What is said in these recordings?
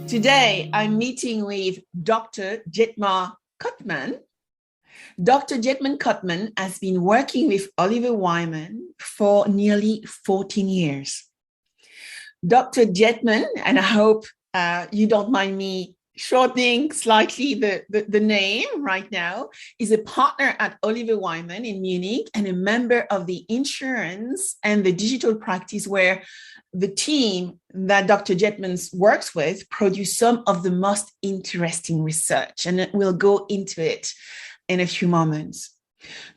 Today, I'm meeting with Dr. Dietmar Kottmann. Dr. Dietmar Kottmann has been working with Oliver Wyman for nearly 14 years. Dr. Dietmar, and I hope you don't mind me shortening slightly the name right now, is a partner at Oliver Wyman in Munich and a member of the insurance and the digital practice where the team that Dr. Dietmar works with produce some of the most interesting research, and we'll go into it in a few moments.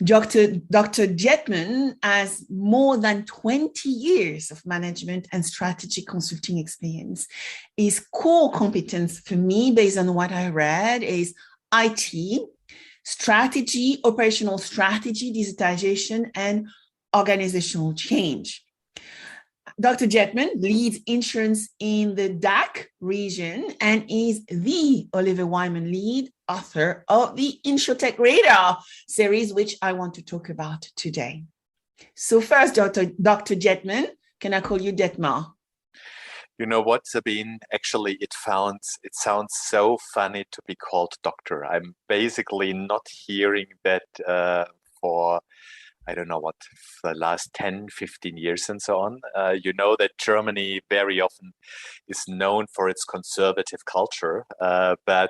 Dr. Dietmar has more than 20 years of management and strategic consulting experience. His core competence for me, based on what I read, is IT, strategy, operational strategy, digitization, and organizational change. Dr. Dietmar leads insurance in the DACH region and is the Oliver Wyman lead author of the InsurTech Radar series, which I want to talk about today. So first, Dr. Dietmar, can I call you Dietmar? You know what, Sabine? Actually, it sounds so funny to be called doctor. I'm basically not hearing that for I don't know what, the last 10, 15 years and so on. You know that Germany very often is known for its conservative culture, but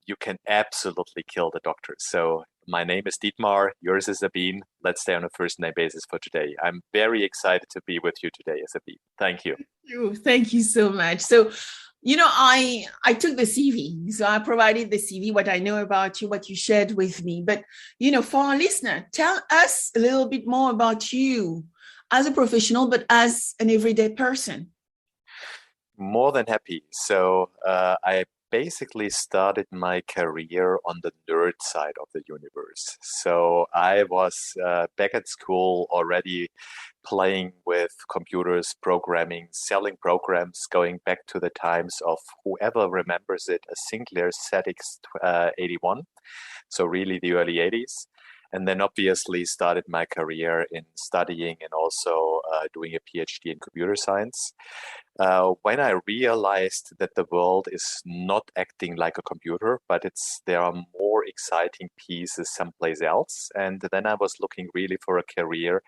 you can absolutely kill the doctor. So my name is Dietmar, yours is Sabine. Let's stay on a first name basis for today. I'm very excited to be with you today, Sabine. Thank you. Thank you so much. So, you know, I took the CV. So I provided the CV, what I know about you, what you shared with me. But, you know, for our listener, tell us a little bit more about you as a professional, but as an everyday person. More than happy. So I basically started my career on the nerd side of the universe. So I was back at school already playing with computers, programming, selling programs, going back to the times of whoever remembers it, a Sinclair ZX81. So really the early 80s. And then obviously started my career in studying and also doing a PhD in computer science. When I realized that the world is not acting like a computer, but there are more exciting pieces someplace else. And then I was looking really for a career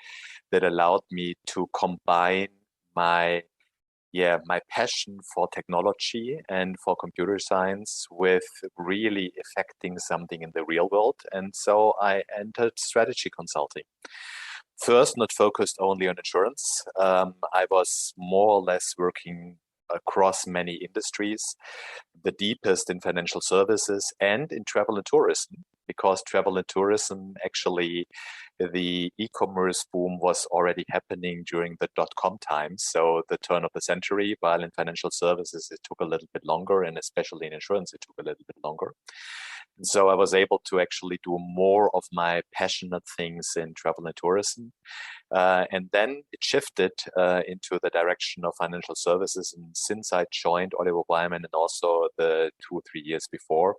that allowed me to combine my passion for technology and for computer science with really affecting something in the real world. And so I entered strategy consulting. First, not focused only on insurance. I was more or less working across many industries, the deepest in financial services and in travel and tourism, because travel and tourism, actually, the e-commerce boom was already happening during the dot-com times, so the turn of the century, while in financial services, it took a little bit longer, and especially in insurance, it took a little bit longer. And so I was able to actually do more of my passionate things in travel and tourism. And then it shifted into the direction of financial services. And since I joined Oliver Wyman and also the 2 or 3 years before,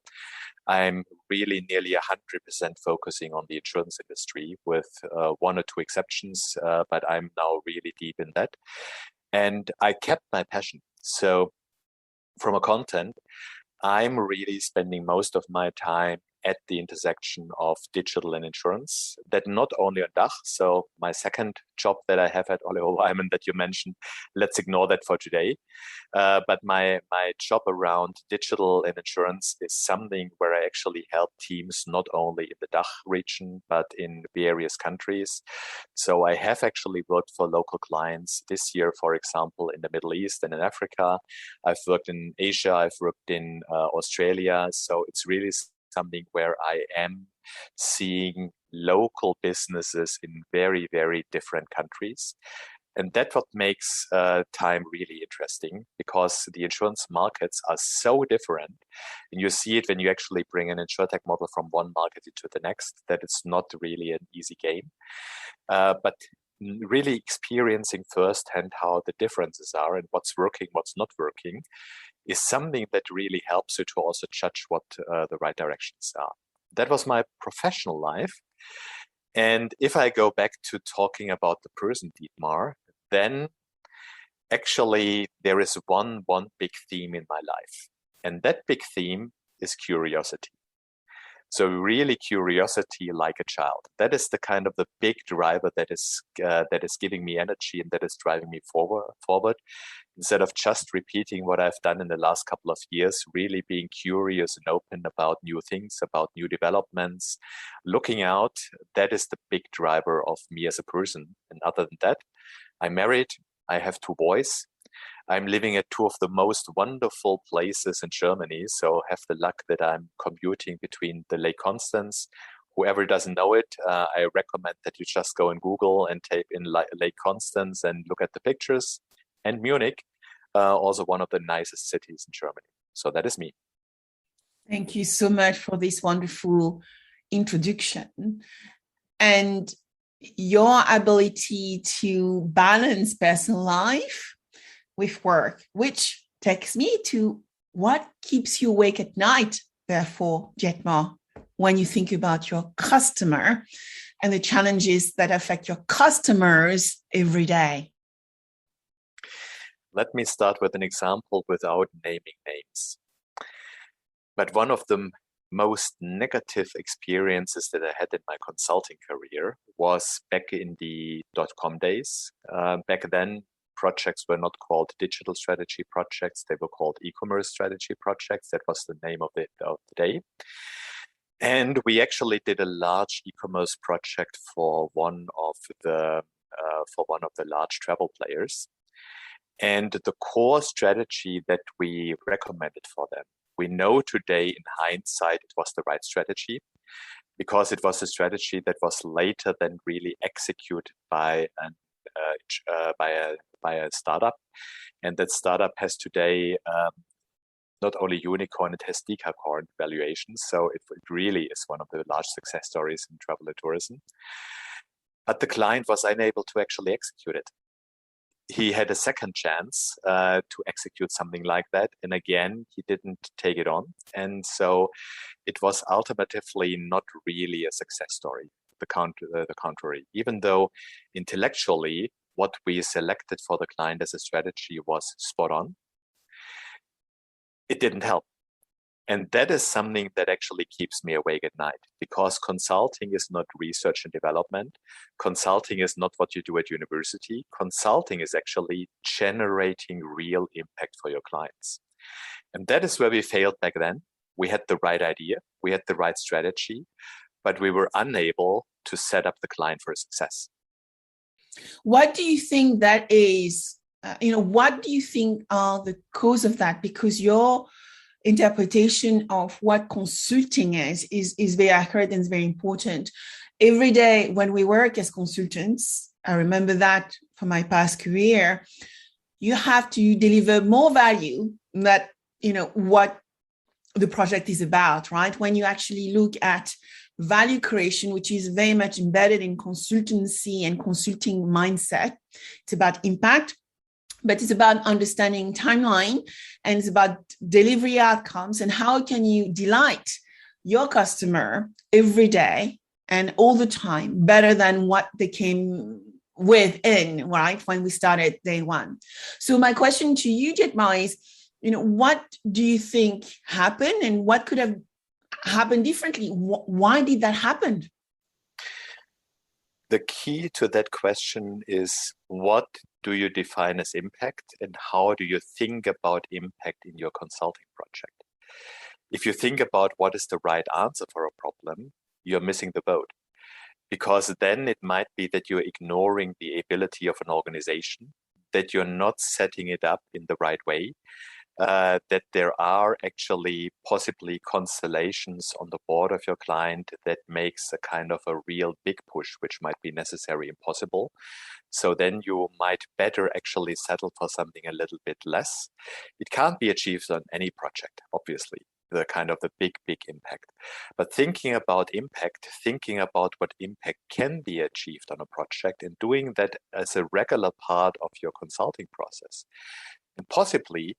I'm really nearly 100% focusing on the insurance industry with 1 or 2 exceptions, but I'm now really deep in that. And I kept my passion. So from a content, I'm really spending most of my time at the intersection of digital and insurance, that not only on DACH. So my second job that I have at Oliver Wyman that you mentioned, let's ignore that for today. But my job around digital and insurance is something where I actually help teams not only in the DACH region, but in various countries. So I have actually worked for local clients this year, for example, in the Middle East and in Africa. I've worked in Asia, I've worked in Australia. So it's really something where I am seeing local businesses in very, very different countries. And that's what makes time really interesting, because the insurance markets are so different. And you see it when you actually bring an InsurTech model from one market into the next, that it's not really an easy game. But really experiencing firsthand how the differences are and what's working, what's not working, is something that really helps you to also judge what the right directions are. That was my professional life. And if I go back to talking about the person Dietmar, then Actually, there is one big theme in my life, and that big theme is curiosity. So really curiosity like a child. That is the kind of the big driver that is giving me energy and that is driving me forward. Instead of just repeating what I've done in the last couple of years, really being curious and open about new things, about new developments, looking out, that is the big driver of me as a person. And other than that, I'm married, I have 2 boys. I'm living at 2 of the most wonderful places in Germany, so have the luck that I'm commuting between the Lake Constance. Whoever doesn't know it, I recommend that you just go in Google and type in Lake Constance and look at the pictures. And Munich, also one of the nicest cities in Germany. So that is me. Thank you so much for this wonderful introduction. And your ability to balance personal life with work, which takes me to what keeps you awake at night, therefore, Dietmar, when you think about your customer and the challenges that affect your customers every day. Let me start with an example without naming names. But one of the most negative experiences that I had in my consulting career was back in the .com days. Back then, projects were not called digital strategy projects. They were called ecommerce strategy projects. That was the name of the day. And we actually did a large e-commerce project for one of the large travel players. And the core strategy that we recommended for them, we know today in hindsight it was the right strategy, because it was a strategy that was later then really executed by a startup, and that startup has today not only unicorn, it has decacorn valuations. So it really is one of the large success stories in travel and tourism. But the client was unable to actually execute it. He had a second chance to execute something like that. And again, he didn't take it on. And so it was ultimately not really a success story, the contrary, even though intellectually what we selected for the client as a strategy was spot on. It didn't help. And that is something that actually keeps me awake at night, because consulting is not research and development. Consulting is not what you do at university. Consulting is actually generating real impact for your clients. And that is where we failed back then. We had the right idea, we had the right strategy, but we were unable to set up the client for success. What do you think that is? What do you think are the cause of that? Because your interpretation of what consulting is very accurate and is very important. Every day when we work as consultants, I remember that from my past career, you have to deliver more value that, what the project is about, right? When you actually look at value creation, which is very much embedded in consultancy and consulting mindset, it's about impact, but it's about understanding timeline, and it's about delivery outcomes and how can you delight your customer every day and all the time better than what they came within, right, when we started day one. So my question to you, Dietmar, is, what do you think happened and what could have happened differently? Why did that happen? The key to that question is, what do you define as impact, and how do you think about impact in your consulting project? If you think about what is the right answer for a problem, you're missing the boat, because then it might be that you're ignoring the ability of an organization, that you're not setting it up in the right way, that there are actually possibly constellations on the board of your client that makes a kind of a real big push, which might be necessary and possible. So then you might better actually settle for something a little bit less. It can't be achieved on any project, obviously, the kind of the big impact. But thinking about impact, thinking about what impact can be achieved on a project, and doing that as a regular part of your consulting process, and possibly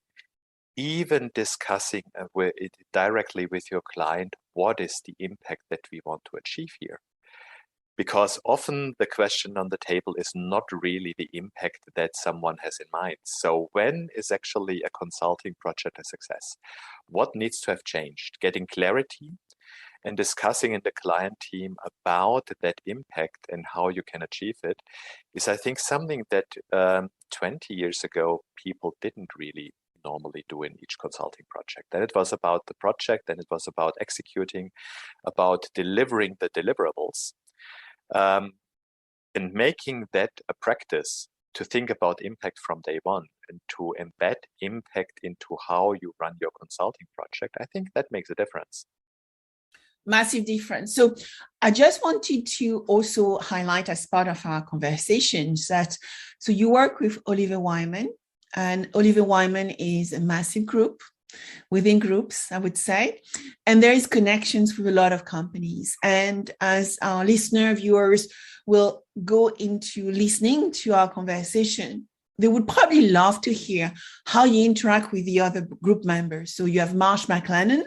even discussing directly with your client, what is the impact that we want to achieve here? because often the question on the table is not really the impact that someone has in mind. So when is actually a consulting project a success? What needs to have changed? Getting clarity and discussing in the client team about that impact and how you can achieve it is, I think, something that 20 years ago people didn't really normally do in each consulting project. Then it was about the project, then it was about executing, about delivering the deliverables, and making that a practice to think about impact from day one and to embed impact into how you run your consulting project. I think that makes a difference. Massive difference. So I just wanted to also highlight as part of our conversations that, so you work with Oliver Wyman, and Oliver Wyman is a massive group within groups, I would say, and there is connections with a lot of companies. And as our listener viewers will go into listening to our conversation, they would probably love to hear how you interact with the other group members. So you have Marsh McLennan,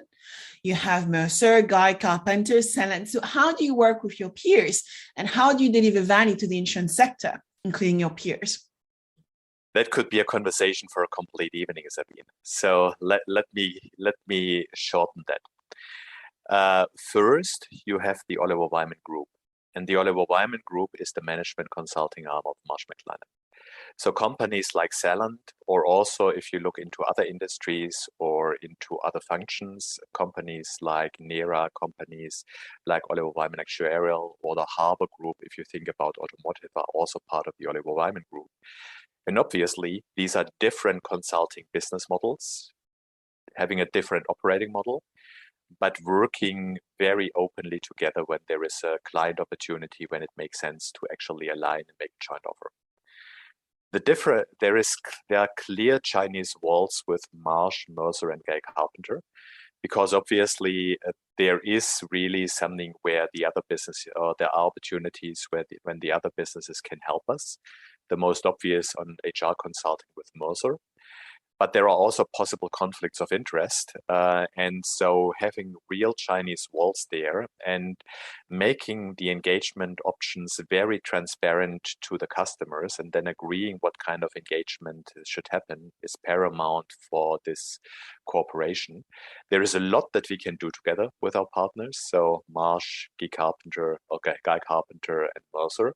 you have Mercer, Guy Carpenter, Celent. So how do you work with your peers, and how do you deliver value to the insurance sector, including your peers? That could be a conversation for a complete evening, Sabine. So let me shorten that. First, you have the Oliver Wyman Group, and the Oliver Wyman Group is the management consulting arm of Marsh McLennan. So companies like Celent, or also if you look into other industries or into other functions, companies like NERA, companies like Oliver Wyman Actuarial, or the Harbour Group, if you think about automotive, are also part of the Oliver Wyman Group. And obviously, these are different consulting business models, having a different operating model, but working very openly together when there is a client opportunity, when it makes sense to actually align and make a joint offer. There are clear Chinese walls with Marsh, Mercer, and Guy Carpenter, because obviously there is really something where the other business, or there are opportunities when the other businesses can help us. The most obvious on HR consulting with Mercer. But there are also possible conflicts of interest. And so having real Chinese walls there and making the engagement options very transparent to the customers, and then agreeing what kind of engagement should happen, is paramount for this cooperation. There is a lot that we can do together with our partners. So Marsh, Guy Carpenter, and Mercer.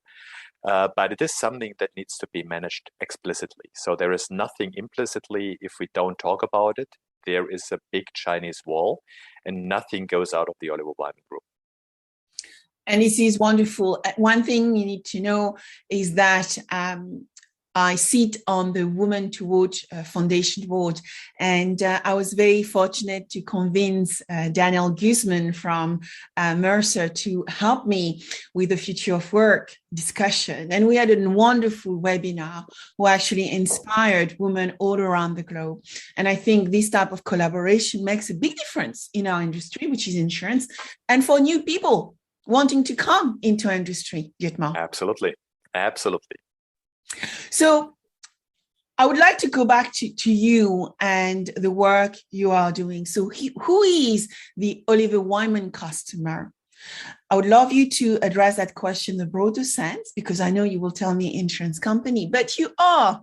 But it is something that needs to be managed explicitly. So there is nothing implicitly if we don't talk about it. There is a big Chinese wall, and nothing goes out of the Oliver Wyman Group. And this is wonderful. One thing you need to know is that I sit on the Women to Watch Foundation board, and I was very fortunate to convince Daniel Guzman from Mercer to help me with the future of work discussion. And we had a wonderful webinar who actually inspired women all around the globe. And I think this type of collaboration makes a big difference in our industry, which is insurance, and for new people wanting to come into our industry, Dietmar. Absolutely. Absolutely. So I would like to go back to you and the work you are doing. So who is the Oliver Wyman customer? I would love you to address that question in the broader sense, because I know you will tell me insurance company, but you are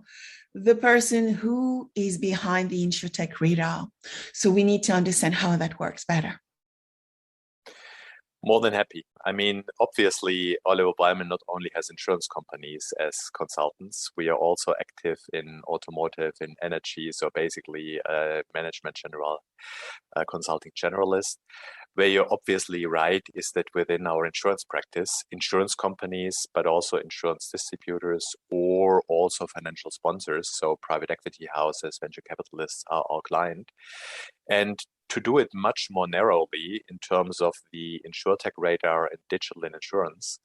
the person who is behind the InsurTech radar. So we need to understand how that works better. More than happy. I mean, obviously, Oliver Wyman not only has insurance companies as consultants, we are also active in automotive, in energy, so basically management general, consulting generalist. Where you're obviously right is that within our insurance practice, insurance companies, but also insurance distributors, or also financial sponsors, so private equity houses, venture capitalists, are our client. And to do it much more narrowly in terms of the InsurTech radar and digital in insurance,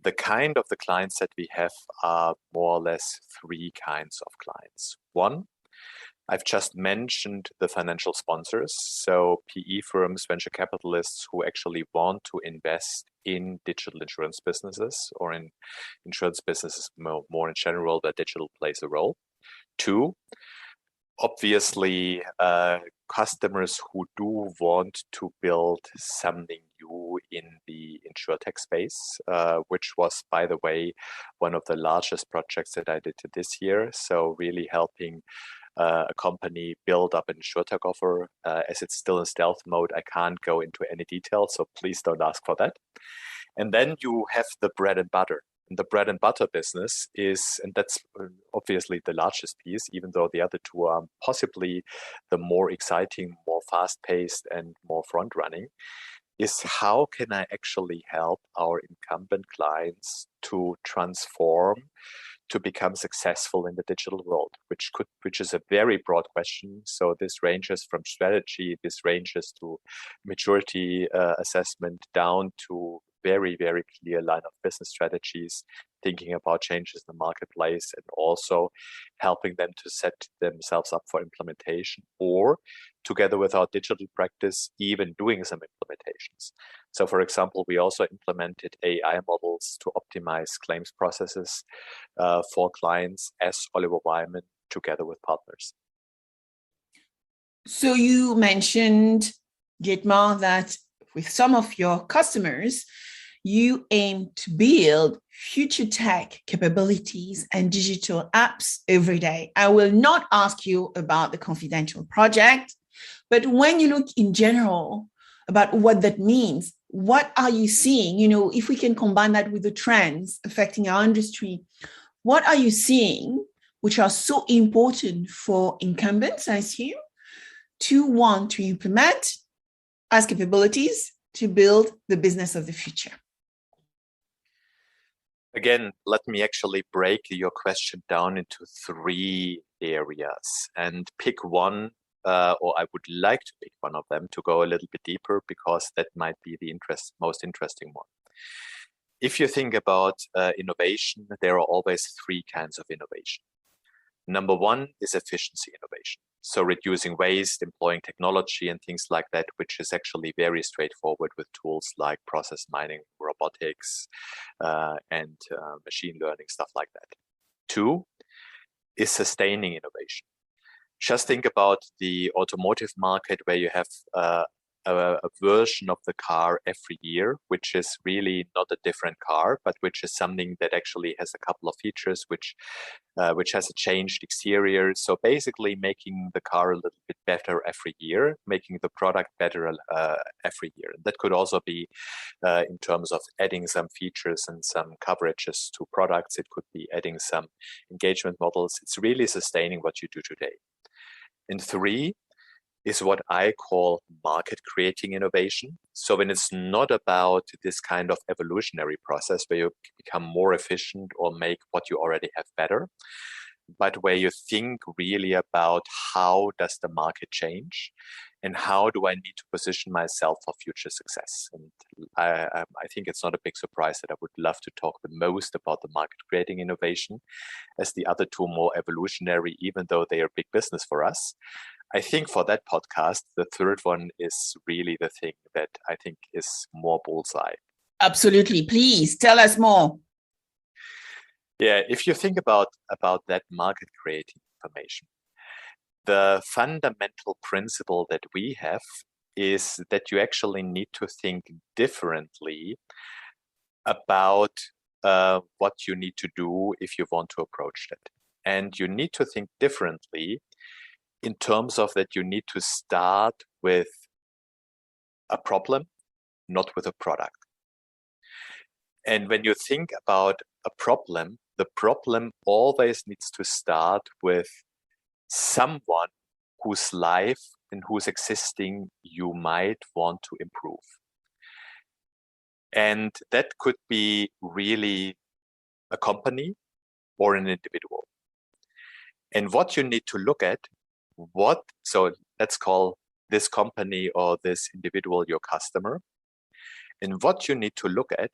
the kind of the clients that we have are more or less three kinds of clients. One, I've just mentioned the financial sponsors, so PE firms, venture capitalists who actually want to invest in digital insurance businesses, or in insurance businesses more in general, where digital plays a role. Two, Obviously, customers who do want to build something new in the InsurTech space, which was, by the way, one of the largest projects that I did this year. So really helping a company build up an InsurTech offer. As it's still in stealth mode, I can't go into any details, so please don't ask for that. And then you have the bread and butter. And the bread and butter business is, and that's obviously the largest piece, even though the other two are possibly the more exciting, more fast-paced, and more front-running, is how can I actually help our incumbent clients to transform to become successful in the digital world, which is a very broad question. So this ranges from strategy, this ranges to maturity assessment, down to very, very clear line of business strategies, thinking about changes in the marketplace, and also helping them to set themselves up for implementation, or together with our digital practice, even doing some implementations. So for example, we also implemented AI models to optimize claims processes for clients as Oliver Wyman, together with partners. So you mentioned, Dietmar, that with some of your customers, you aim to build future tech capabilities and digital apps every day. I will not ask you about the confidential project, but when you look in general about what that means, what are you seeing? You know, if we can combine that with the trends affecting our industry, what are you seeing which are so important for incumbents, I assume, to want to implement as capabilities to build the business of the future? Again, let me actually break your question down into 3 areas and pick one, or I would like to pick one of them to go a little bit deeper, because that might be the most interesting one. If you think about innovation, there are always 3 kinds of innovation. Number 1 is efficiency innovation. So reducing waste, employing technology and things like that, which is actually very straightforward with tools like process mining, robotics, and machine learning, stuff like that. 2 is sustaining innovation. Just think about the automotive market, where you have a version of the car every year, which is really not a different car, but which is something that actually has a couple of features, which has a changed exterior. So basically making the car a little bit better every year, making the product better every year. And that could also be in terms of adding some features and some coverages to products. It could be adding some engagement models. It's really sustaining what you do today. And 3 is what I call market creating innovation. So when it's not about this kind of evolutionary process where you become more efficient or make what you already have better, but where you think really about how does the market change and how do I need to position myself for future success. And I think it's not a big surprise that I would love to talk the most about the market creating innovation, as the other 2 more evolutionary, even though they are big business for us. I think for that podcast, the 3rd one is really the thing that I think is more bullseye. Absolutely. Please tell us more. Yeah, if you think about that market creating information, the fundamental principle that we have is that you actually need to think differently about what you need to do if you want to approach that. And you need to think differently in terms of that you need to start with a problem, not with a product. And when you think about a problem, the problem always needs to start with someone whose life and whose existing you might want to improve. And that could be really a company or an individual. And what you need to look at, so let's call this company or this individual your customer. And what you need to look at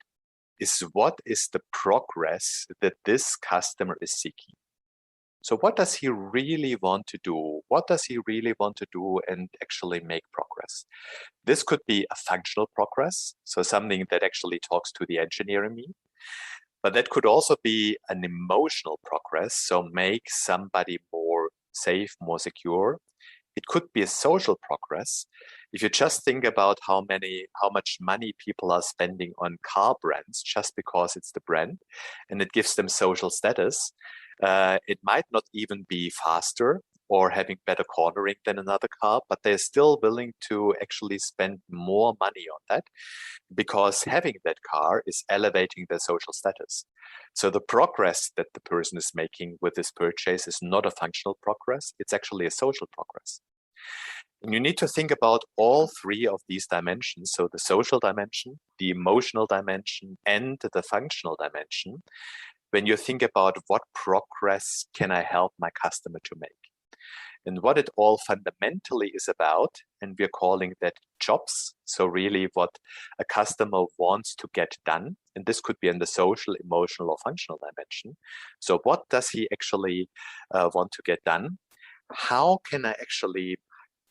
is what is the progress that this customer is seeking. So what does he really want to do? What does he really want to do and actually make progress? This could be a functional progress, so something that actually talks to the engineer in me. But that could also be an emotional progress, so make somebody more safe, more secure. It could be a social progress. If you just think about how much money people are spending on car brands just because it's the brand and it gives them social status, it might not even be faster or having better cornering than another car, but they're still willing to actually spend more money on that because having that car is elevating their social status. So the progress that the person is making with this purchase is not a functional progress, it's actually a social progress. And you need to think about all three of these dimensions. So the social dimension, the emotional dimension, and the functional dimension, when you think about what progress can I help my customer to make. And what it all fundamentally is about, and we're calling that jobs. So really what a customer wants to get done. And this could be in the social, emotional, or functional dimension. So what does he actually want to get done? How can I actually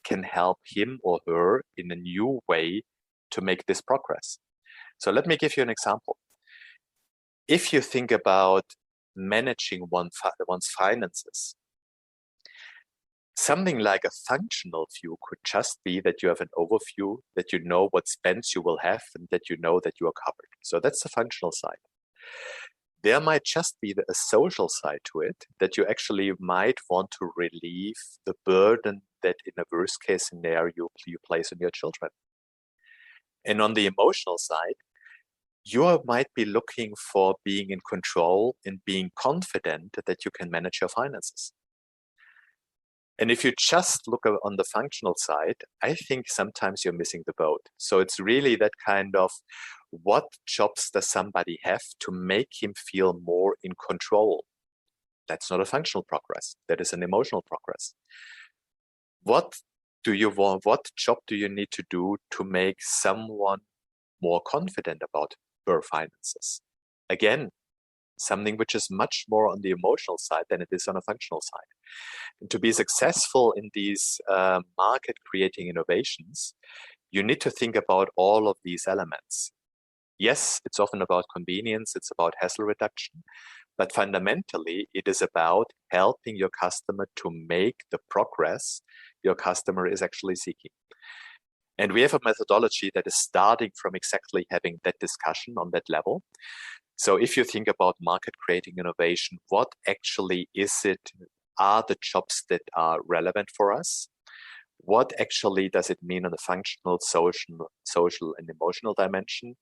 can help him or her in a new way to make this progress? So let me give you an example. If you think about managing one's finances, something like a functional view could just be that you have an overview, that you know what spends you will have, and that you know that you are covered. So that's the functional side. There might just be a social side to it, that you actually might want to relieve the burden that in a worst case scenario you place on your children. And on the emotional side, you might be looking for being in control and being confident that you can manage your finances. And if you just look on the functional side, I think sometimes you're missing the boat. So it's really that kind of what jobs does somebody have to make him feel more in control? That's not a functional progress. That is an emotional progress. What do you want? What job do you need to do to make someone more confident about her finances? Again, something which is much more on the emotional side than it is on a functional side. And to be successful in these market creating innovations, you need to think about all of these elements. Yes, it's often about convenience, it's about hassle reduction, but fundamentally it is about helping your customer to make the progress your customer is actually seeking. And we have a methodology that is starting from exactly having that discussion on that level. So if you think about market creating innovation, what actually is it? Are the jobs that are relevant for us? What actually does it mean on the functional, social, and emotional dimension?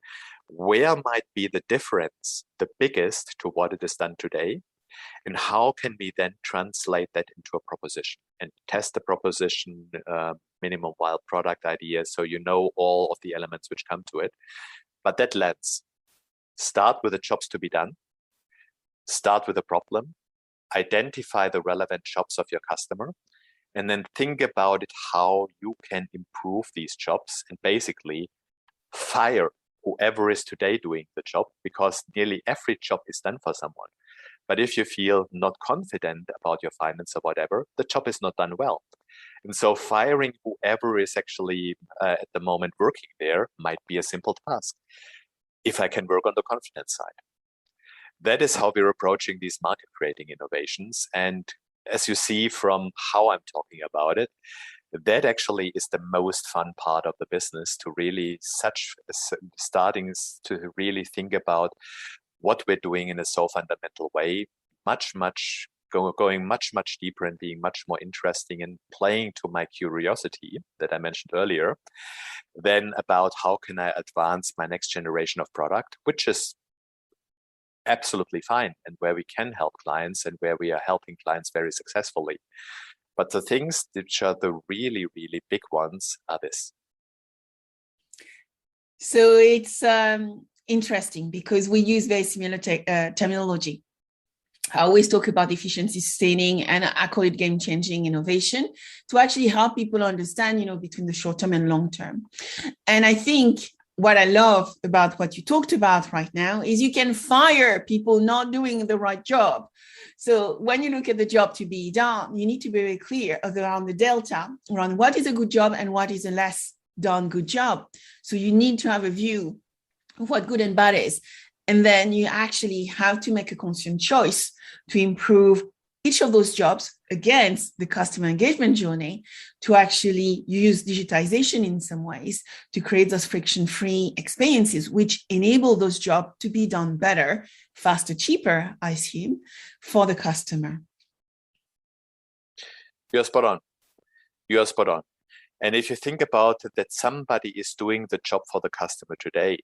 Where might be the difference, the biggest, to what it is done today? And how can we then translate that into a proposition and test the proposition, minimum viable product ideas, so you know all of the elements which come to it. But that lens, start with the jobs to be done, start with a problem, identify the relevant jobs of your customer, and then think about it, how you can improve these jobs and basically fire whoever is today doing the job, because nearly every job is done for someone. But if you feel not confident about your finance or whatever, the job is not done well. And so firing whoever is actually at the moment working there might be a simple task, if I can work on the confidence side. That is how we're approaching these market creating innovations. And as you see from how I'm talking about it, that actually is the most fun part of the business, to really starting to really think about what we're doing in a so fundamental way, going much deeper and being much more interesting and playing to my curiosity that I mentioned earlier, then about how can I advance my next generation of product, which is absolutely fine, and where we can help clients and where we are helping clients very successfully. But the things which are the really, really big ones are this. So it's interesting because we use very similar terminology. I always talk about efficiency sustaining, and I call it game-changing innovation, to actually help people understand, between the short term and long term. And I think what I love about what you talked about right now is you can fire people not doing the right job. So when you look at the job to be done, you need to be very clear around the delta, around what is a good job and what is a less done good job. So you need to have a view of what good and bad is. And then you actually have to make a conscious choice to improve each of those jobs against the customer engagement journey to actually use digitization in some ways to create those friction-free experiences, which enable those jobs to be done better, faster, cheaper, I assume, for the customer. You're spot on. You are spot on. And if you think about that somebody is doing the job for the customer today,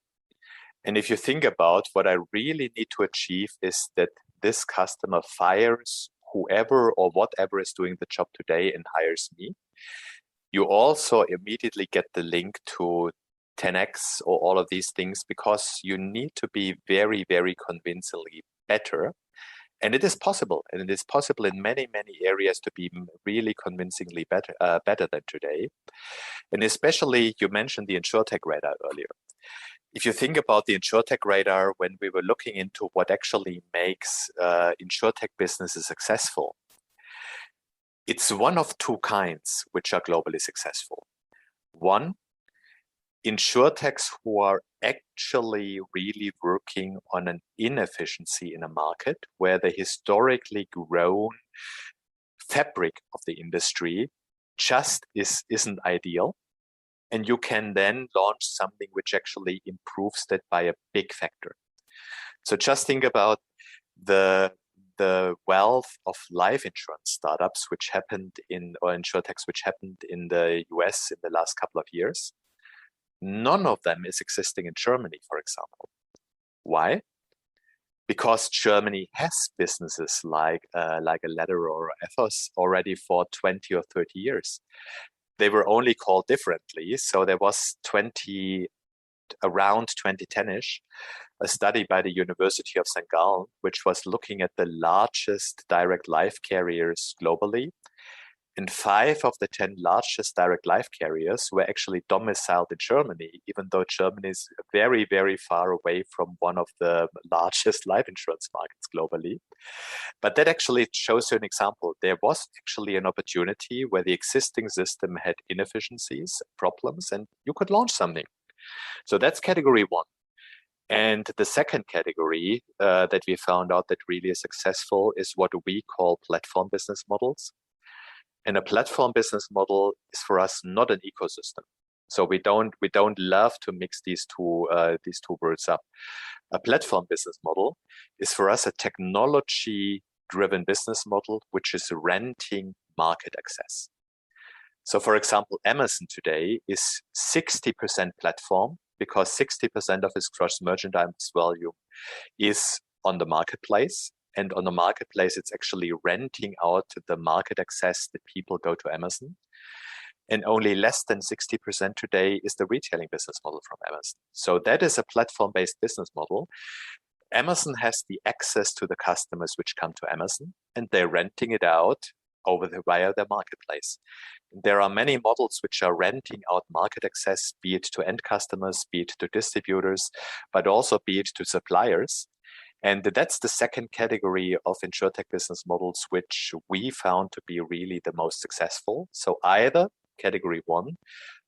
and if you think about what I really need to achieve is that this customer fires whoever or whatever is doing the job today and hires me, you also immediately get the link to 10x or all of these things, because you need to be very, very convincingly better. And it is possible, and it is possible in many, many areas to be really convincingly better than today. And especially, you mentioned the InsurTech radar earlier. If you think about the InsurTech radar, when we were looking into what actually makes InsurTech businesses successful, it's one of two kinds which are globally successful. One, InsurTechs who are actually really working on an inefficiency in a market where the historically grown fabric of the industry just isn't ideal. And you can then launch something which actually improves that by a big factor. So just think about the wealth of life insurance startups which happened or InsurTechs which happened in the US in the last couple of years. None of them is existing in Germany, for example. Why? Because Germany has businesses like a Ladder or Ethos already for 20 or 30 years. They were only called differently. So there was around 2010-ish, a study by the University of St. Gallen, which was looking at the largest direct life carriers globally. And 5 of the 10 largest direct life carriers were actually domiciled in Germany, even though Germany is very, very far away from one of the largest life insurance markets globally. But that actually shows you an example. There was actually an opportunity where the existing system had inefficiencies, problems, and you could launch something. So that's category one. And the second category that we found out that really is successful is what we call platform business models. And a platform business model is for us not an ecosystem. So we don't love to mix these two words up. A platform business model is for us a technology-driven business model which is renting market access. So for example, Amazon today is 60% platform because 60% of its gross merchandise value is on the marketplace. And on the marketplace, it's actually renting out the market access that people go to Amazon. And only less than 60% today is the retailing business model from Amazon. So that is a platform-based business model. Amazon has the access to the customers which come to Amazon, and they're renting it out via their marketplace. There are many models which are renting out market access, be it to end customers, be it to distributors, but also be it to suppliers. And that's the second category of InsurTech business models, which we found to be really the most successful. So either category one,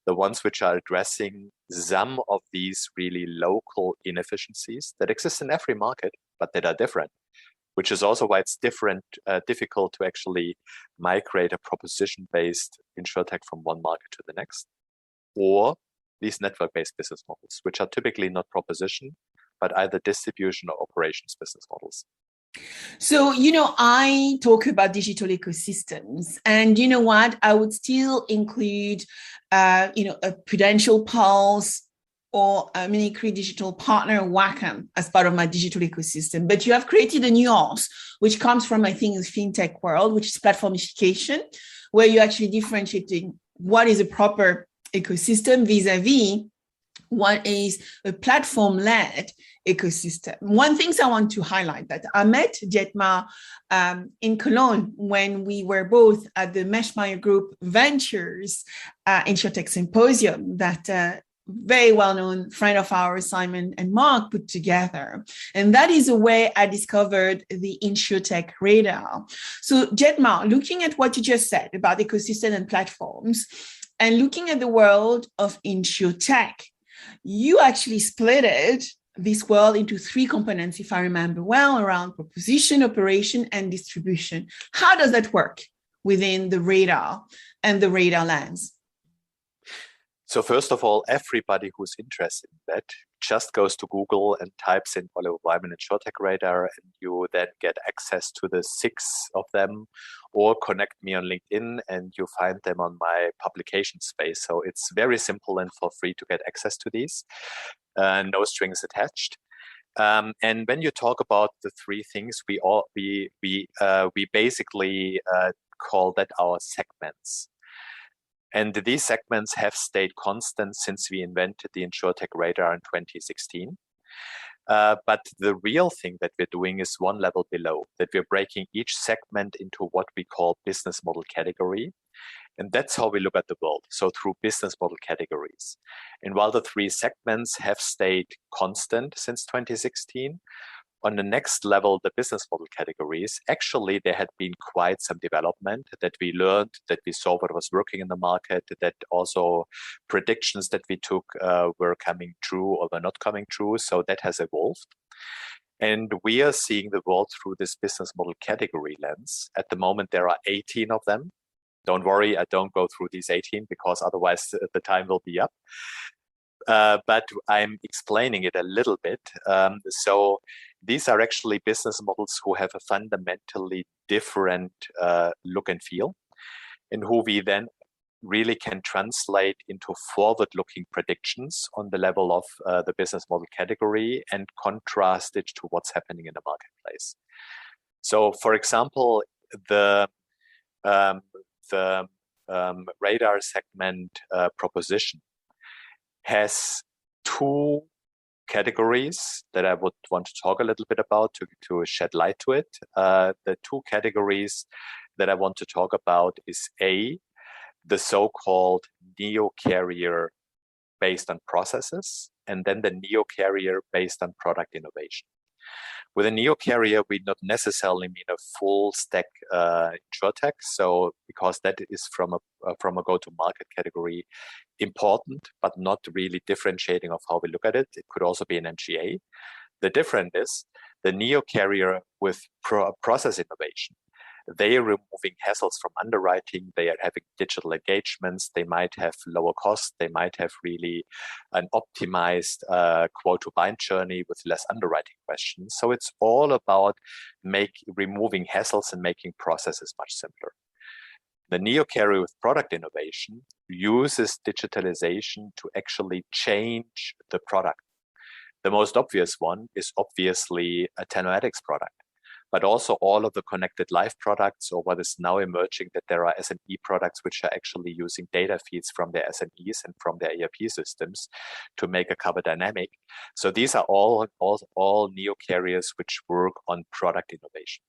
the ones which are addressing some of these really local inefficiencies that exist in every market, but that are different, which is also why it's difficult to actually migrate a proposition-based InsurTech from one market to the next, or these network-based business models, which are typically not proposition, but either distribution or operations business models. So, I talk about digital ecosystems, and you know what? I would still include, a Prudential Pulse or a Munich digital partner Wacom as part of my digital ecosystem. But you have created a nuance, which comes from, I think, the fintech world, which is platformification, where you're actually differentiating what is a proper ecosystem vis-a-vis what is a platform-led ecosystem. One thing I want to highlight that I met Dietmar in Cologne when we were both at the Meschmeyer Group Ventures InsurTech Symposium that very well-known friend of ours, Simon and Mark, put together. And that is the way I discovered the InsurTech radar. So Dietmar, looking at what you just said about ecosystem and platforms, and looking at the world of InsurTech, you actually split it this world into three components, if I remember well, around proposition, operation, and distribution. How does that work within the radar and the radar lens? So first of all, everybody who's interested in that just goes to Google and types in Oliver Wyman InsurTech radar, and you then get access to the 6 of them, or connect me on LinkedIn and you find them on my publication space. So it's very simple and for free to get access to these, no strings attached. And when you talk about the 3 things, we basically call that our segments. And these segments have stayed constant since we invented the InsurTech radar in 2016. But the real thing that we're doing is one level below, that we're breaking each segment into what we call business model category. And that's how we look at the world. So through business model categories. And while the 3 segments have stayed constant since 2016, on the next level, the business model categories, actually, there had been quite some development that we learned, that we saw what was working in the market, that also predictions that we took were coming true or were not coming true. So that has evolved. And we are seeing the world through this business model category lens. At the moment, there are 18 of them. Don't worry, I don't go through these 18 because otherwise the time will be up. But I'm explaining it a little bit. So these are actually business models who have a fundamentally different look and feel, and who we then really can translate into forward-looking predictions on the level of the business model category and contrast it to what's happening in the marketplace. So, for example, the radar segment proposition has 2 categories that I would want to talk a little bit about to shed light to it. The 2 categories that I want to talk about is A, the so-called neo-carrier based on processes, and then the neo-carrier based on product innovation. With a neo-carrier, we not necessarily mean a full stack InsurTech. So because that is from a go-to-market category important, but not really differentiating of how we look at it. It could also be an MGA. The difference is the neo-carrier with process innovation. They are removing hassles from underwriting. They are having digital engagements. They might have lower costs. They might have really an optimized quote-to-bind journey with less underwriting questions. So it's all about removing hassles and making processes much simpler. The neo-carrier with product innovation uses digitalization to actually change the product. The most obvious one is obviously a telematics product, but also all of the connected life products, or what is now emerging, that there are SME products which are actually using data feeds from their SMEs and from their ERP systems to make a cover dynamic. So these are all neo-carriers which work on product innovation.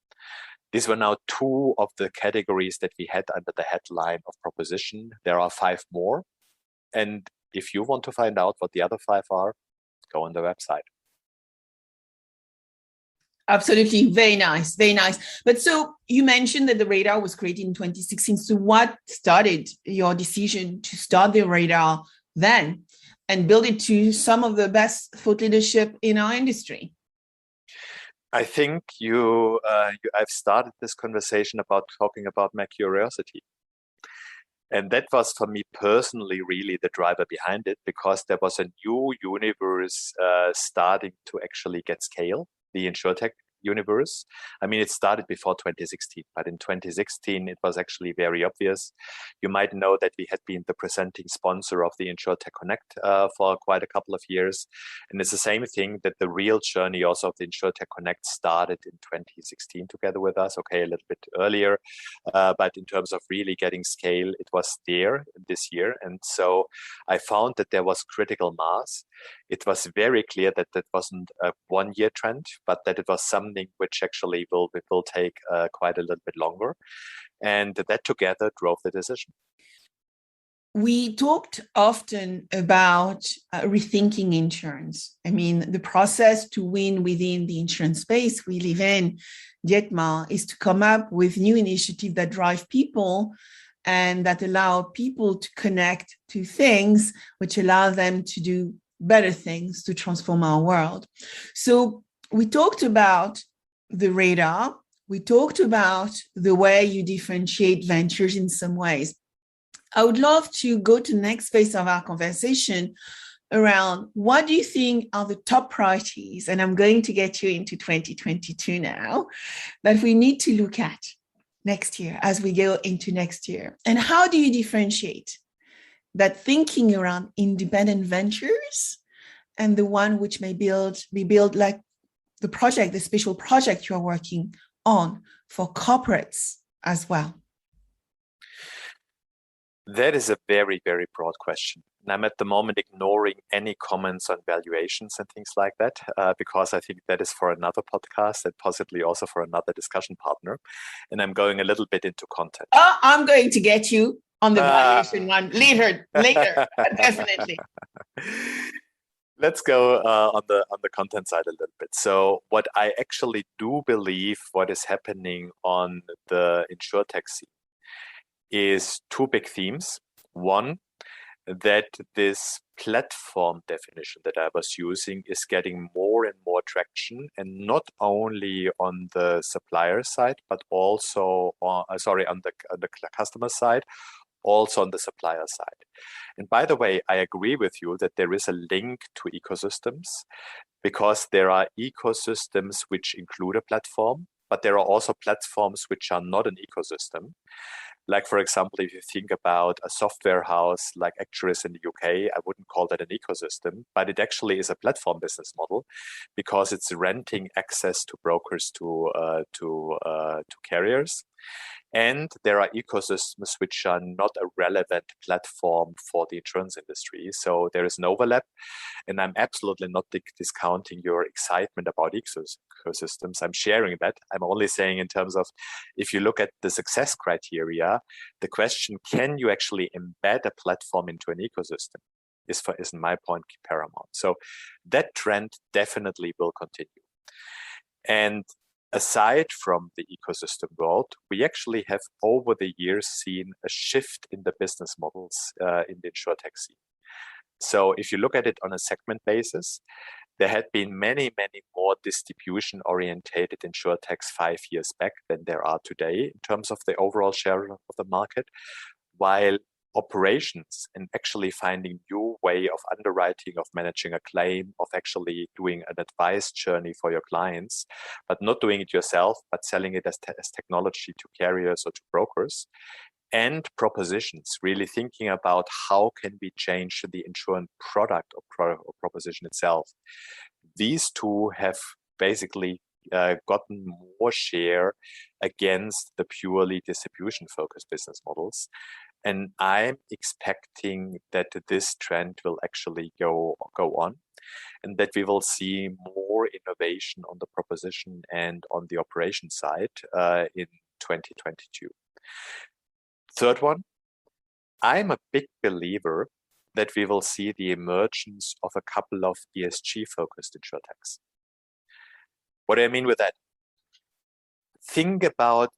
These were now 2 of the categories that we had under the headline of proposition. There are 5 more. And if you want to find out what the other 5 are, go on the website. Absolutely. Very nice. Very nice. But so you mentioned that the radar was created in 2016. So what started your decision to start the radar then and build it to some of the best thought leadership in our industry? I think I've started this conversation about talking about my curiosity. And that was for me personally really the driver behind it, because there was a new universe starting to actually get scale, the InsurTech universe. I mean, it started before 2016, but in 2016, it was actually very obvious. You might know that we had been the presenting sponsor of the InsurTech Connect for quite a couple of years. And it's the same thing, that the real journey also of the InsurTech Connect started in 2016 together with us, okay, a little bit earlier. But in terms of really getting scale, it was there this year. And so I found that there was critical mass. It was very clear that that wasn't a one-year trend, but that it was something which actually will take quite a little bit longer. And that together drove the decision. We talked often about rethinking insurance. I mean, the process to win within the insurance space we live in, Dietmar, is to come up with new initiatives that drive people and that allow people to connect to things which allow them to do better things to transform our world. So we talked about the radar. We talked about the way you differentiate ventures in some ways. I would love to go to the next phase of our conversation around what do you think are the top priorities, and I'm going to get you into 2022 now, that we need to look at next year as we go into next year. And how do you differentiate that thinking around independent ventures and the one which may be built like the special project you're working on for corporates as well? That is a very, very broad question. And I'm at the moment ignoring any comments on valuations and things like that, because I think that is for another podcast and possibly also for another discussion partner. And I'm going a little bit into content. Oh, I'm going to get you on the valuation one later, definitely. Let's go on the content side a little bit. So what I actually do believe what is happening on the InsurTech scene is two big themes. One, that this platform definition that I was using is getting more and more traction, and not only on the supplier side, but also on the customer side, also on the supplier side. And by the way, I agree with you that there is a link to ecosystems, because there are ecosystems which include a platform, but there are also platforms which are not an ecosystem. Like, for example, if you think about a software house like Actuaries in the UK, I wouldn't call that an ecosystem, but it actually is a platform business model, because it's renting access to brokers to carriers. And there are ecosystems which are not a relevant platform for the insurance industry. So there is an overlap. And I'm absolutely not discounting your excitement about ecosystems. I'm sharing that. I'm only saying in terms of, if you look at the success criteria, the question, can you actually embed a platform into an ecosystem, is in my point paramount. So that trend definitely will continue. And aside from the ecosystem world, we actually have over the years seen a shift in the business models in the InsurTech scene. So if you look at it on a segment basis, there had been many, many more distribution-orientated InsurTechs 5 years back than there are today in terms of the overall share of the market, while operations and actually finding new way of underwriting, of managing a claim, of actually doing an advice journey for your clients, but not doing it yourself, but selling it as technology to carriers or to brokers, and propositions, really thinking about how can we change the insurance product or proposition itself. These two have basically gotten more share against the purely distribution-focused business models. And I'm expecting that this trend will actually go on, and that we will see more innovation on the proposition and on the operation side in 2022. Third one, I'm a big believer that we will see the emergence of a couple of ESG-focused InsurTechs. What do I mean with that? Think about,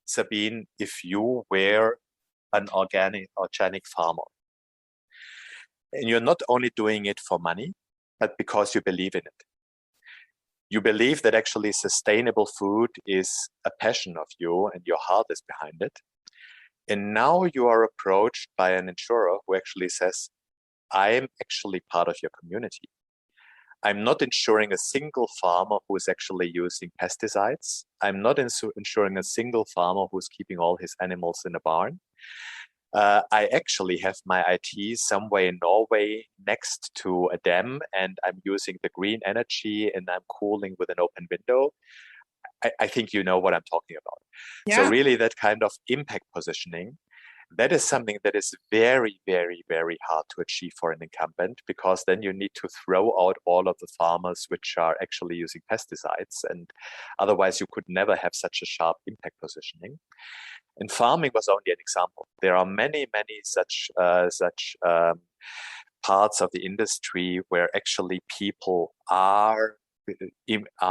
Sabine, if you were an organic farmer, and you're not only doing it for money, but because you believe in it. You believe that actually sustainable food is a passion of you and your heart is behind it. And now you are approached by an insurer who actually says, I am actually part of your community. I'm not insuring a single farmer who is actually using pesticides. I'm not insuring a single farmer who's keeping all his animals in a barn. I actually have my IT somewhere in Norway next to a dam, and I'm using the green energy and I'm cooling with an open window. I think you know what I'm talking about. Yeah. So really that kind of impact positioning, that is something that is very, very, very hard to achieve for an incumbent, because then you need to throw out all of the farmers which are actually using pesticides, and otherwise you could never have such a sharp impact positioning. And farming was only an example. There are many, many such parts of the industry where actually people are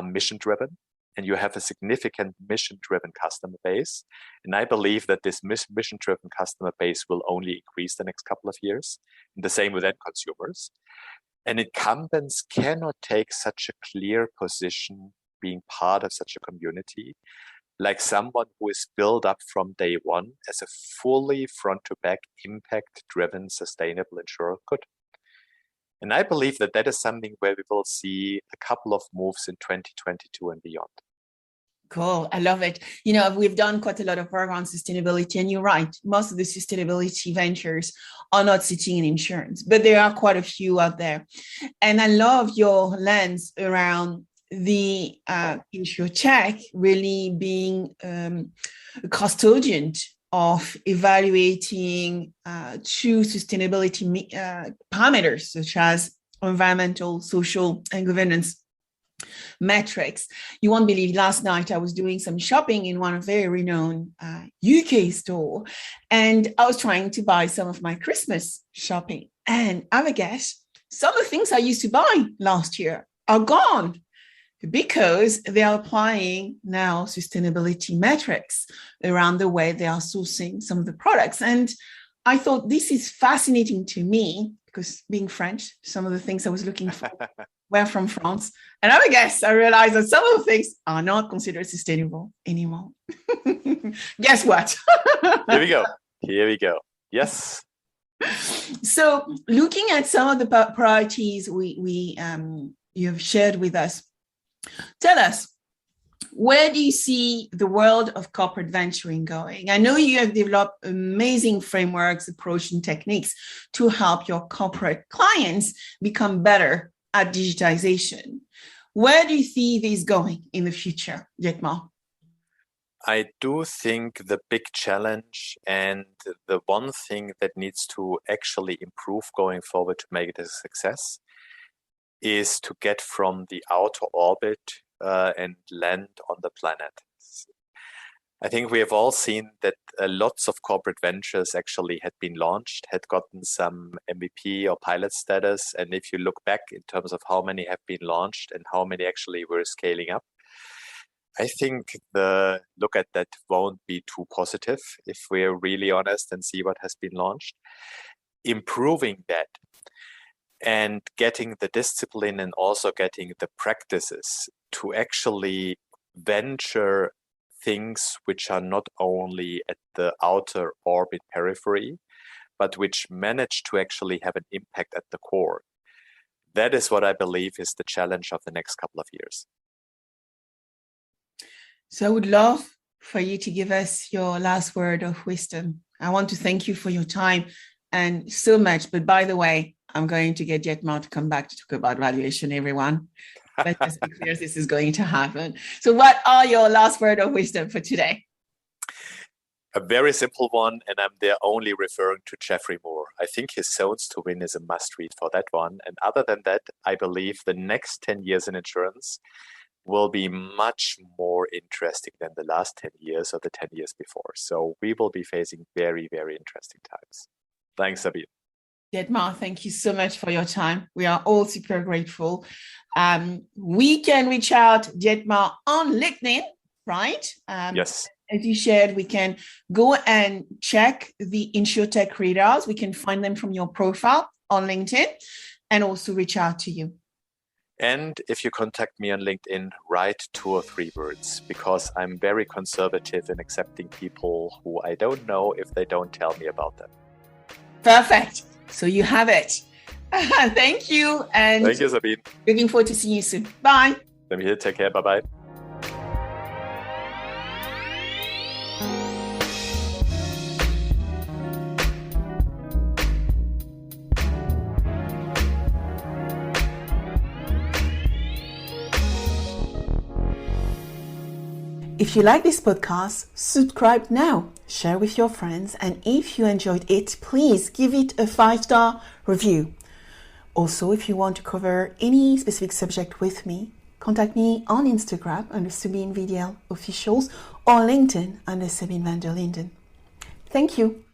mission-driven, and you have a significant mission-driven customer base. And I believe that this mission-driven customer base will only increase the next couple of years. And the same with end consumers. And incumbents cannot take such a clear position being part of such a community, like someone who is built up from day one as a fully front-to-back, impact-driven, sustainable insurer could. And I believe that that is something where we will see a couple of moves in 2022 and beyond. Cool. I love it. You know, we've done quite a lot of work on sustainability, and you're right. Most of the sustainability ventures are not sitting in insurance, but there are quite a few out there. And I love your lens around the InsurTech really being a custodian of evaluating true sustainability parameters, such as environmental, social, and governance metrics. You won't believe, last night I was doing some shopping in one very renowned UK store, and I was trying to buy some of my Christmas shopping. And I guess some of the things I used to buy last year are gone because they are applying now sustainability metrics around the way they are sourcing some of the products. And I thought this is fascinating to me because, being French, some of the things I was looking for were from France. And I guess I realized that some of the things are not considered sustainable anymore. Guess what? Here we go. Here we go. Yes. So looking at some of the priorities you have shared with us, tell us, where do you see the world of corporate venturing going? I know you have developed amazing frameworks, approach, and techniques to help your corporate clients become better at digitization. Where do you see this going in the future, Dietmar? I do think the big challenge and the one thing that needs to actually improve going forward to make it a success is to get from the outer orbit and land on the planet. I think we have all seen that lots of corporate ventures actually had been launched, had gotten some MVP or pilot status. And if you look back in terms of how many have been launched and how many actually were scaling up, I think the look at that won't be too positive if we're really honest and see what has been launched. Improving that and getting the discipline and also getting the practices to actually venture things which are not only at the outer orbit periphery, but which manage to actually have an impact at the core. That is what I believe is the challenge of the next couple of years. So I would love for you to give us your last word of wisdom. I want to thank you for your time and so much. But by the way, I'm going to get Dietmar to come back to talk about valuation, everyone. Let's just be clear, this is going to happen. So what are your last word of wisdom for today? A very simple one, and I'm there only referring to Jeffrey Moore. I think his Zones to Win is a must-read for that one. And other than that, I believe the next 10 years in insurance will be much more interesting than the last 10 years or the 10 years before. So we will be facing very, very interesting times. Thanks, Sabine. Dietmar, thank you so much for your time. We are all super grateful. We can reach out Dietmar on LinkedIn, right? Yes. As you shared, we can go and check the InsurTech radars. We can find them from your profile on LinkedIn and also reach out to you. And if you contact me on LinkedIn, write 2 or 3 words, because I'm very conservative in accepting people who I don't know if they don't tell me about them. Perfect. So you have it. Thank you. And thank you, Sabine. Looking forward to seeing you soon. Bye. I'm here. Take care. Bye-bye. If you like this podcast, subscribe now, share with your friends, and if you enjoyed it, please give it a 5-star review. Also, if you want to cover any specific subject with me, contact me on Instagram under Sabine VdL Officials or LinkedIn under Sabine VdL. Thank you.